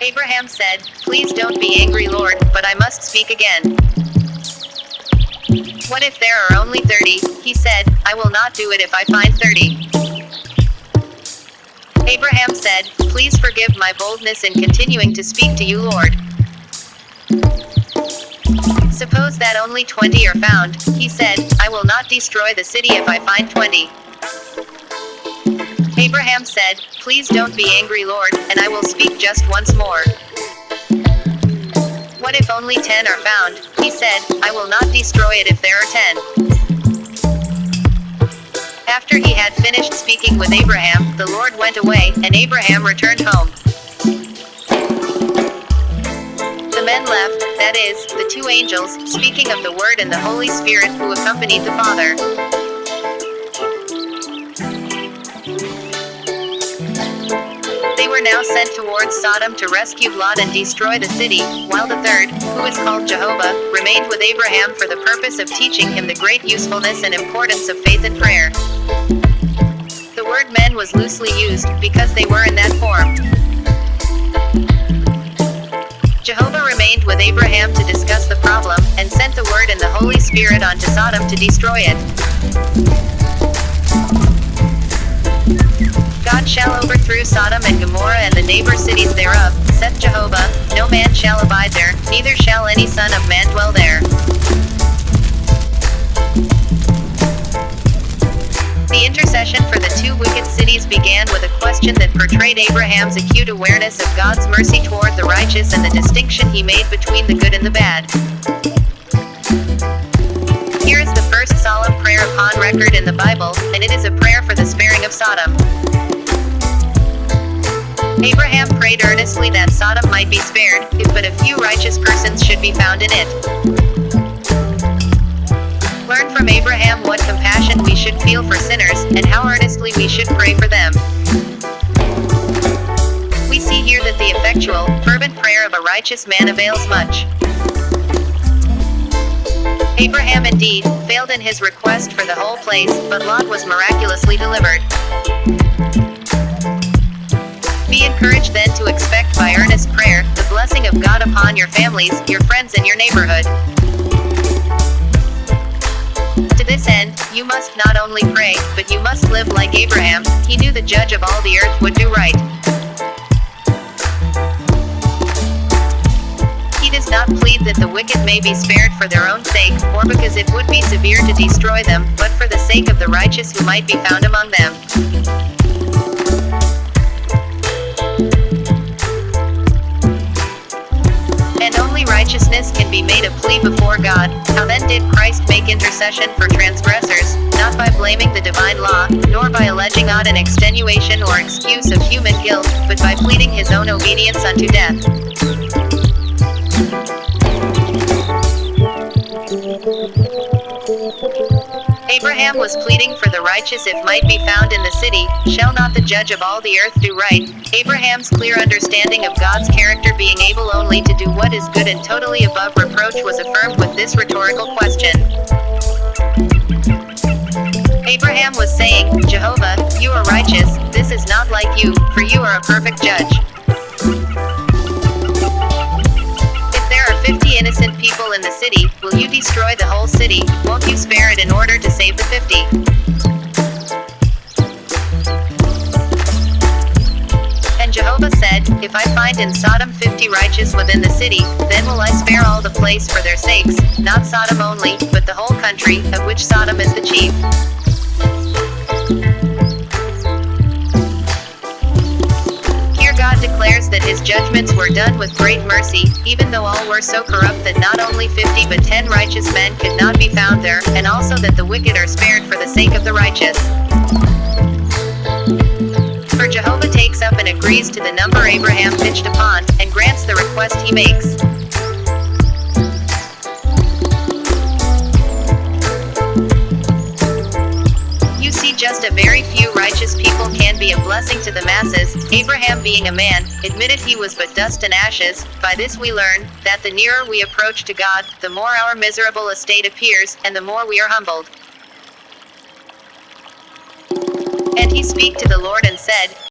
Abraham said, "Please don't be angry, Lord, but I must speak again. What if there are only 30? He said, "I will not do it if I find 30. Abraham said, "Please forgive my boldness in continuing to speak to you, Lord. Suppose that only 20 are found." He said, "I will not destroy the city if I find 20. Abraham said, "Please don't be angry, Lord, and I will speak just once more. What if only 10 are found?" He said, "I will not destroy it if there are 10. After he had finished speaking with Abraham, the Lord went away, and Abraham returned home. The men left, that is, the two angels, speaking of the Word and the Holy Spirit who accompanied the Father. They were now sent towards Sodom to rescue Lot and destroy the city, while the third, who is called Jehovah, remained with Abraham for the purpose of teaching him the great usefulness and importance of faith and prayer. The word men was loosely used, because they were in that form. Jehovah remained with Abraham to discuss the problem, and sent the Word and the Holy Spirit onto Sodom to destroy it. God shall overthrow Sodom and Gomorrah and the neighbor cities thereof, saith Jehovah, no man shall abide there, neither shall any son of man dwell there. The intercession for the two wicked cities began with a question that portrayed Abraham's acute awareness of God's mercy toward the righteous and the distinction he made between the good and the bad. Here is the first solemn prayer upon record in the Bible, and it is a prayer for the sparing of Sodom. Abraham prayed earnestly that Sodom might be spared, if but a few righteous persons should be found in it. Learn from Abraham what compassion we should feel for sinners, and how earnestly we should pray for them. We see here that the effectual, fervent prayer of a righteous man avails much. Abraham indeed failed in his request for the whole place, but Lot was miraculously delivered. Be encouraged then to expect by earnest prayer, the blessing of God upon your families, your friends and your neighborhood. To this end, you must not only pray, but you must live like Abraham. He knew the Judge of all the earth would do right. He does not plead that the wicked may be spared for their own sake, or because it would be severe to destroy them, but for the sake of the righteous who might be found among them. And only righteousness can be made a plea before God. How then did Christ make intercession for transgressors? Not by blaming the divine law, nor by alleging odd an extenuation or excuse of human guilt, but by pleading his own obedience unto death. Abraham was pleading for the righteous if might be found in the city. Shall not the Judge of all the earth do right? Abraham's clear understanding of God's character, being able only to do what is good and totally above reproach, was affirmed with this rhetorical question. Abraham was saying, Jehovah, you are righteous, this is not like you, for you are a perfect judge. If there are 50 innocent people in the city, will you destroy the whole city? Won't you spare it in order to save the 50? And Jehovah said, if I find in Sodom 50 righteous within the city, then will I spare all the place for their sakes, not Sodom only, but the whole country, of which Sodom is the chief. God declares that his judgments were done with great mercy, even though all were so corrupt that not only 50 but 10 righteous men could not be found there, and also that the wicked are spared for the sake of the righteous. For Jehovah takes up and agrees to the number Abraham pitched upon, and grants the request he makes. Just a very few righteous people can be a blessing to the masses. Abraham, being a man, admitted he was but dust and ashes. By this we learn that the nearer we approach to God, the more our miserable estate appears, and the more we are humbled. And he spake to the Lord and said,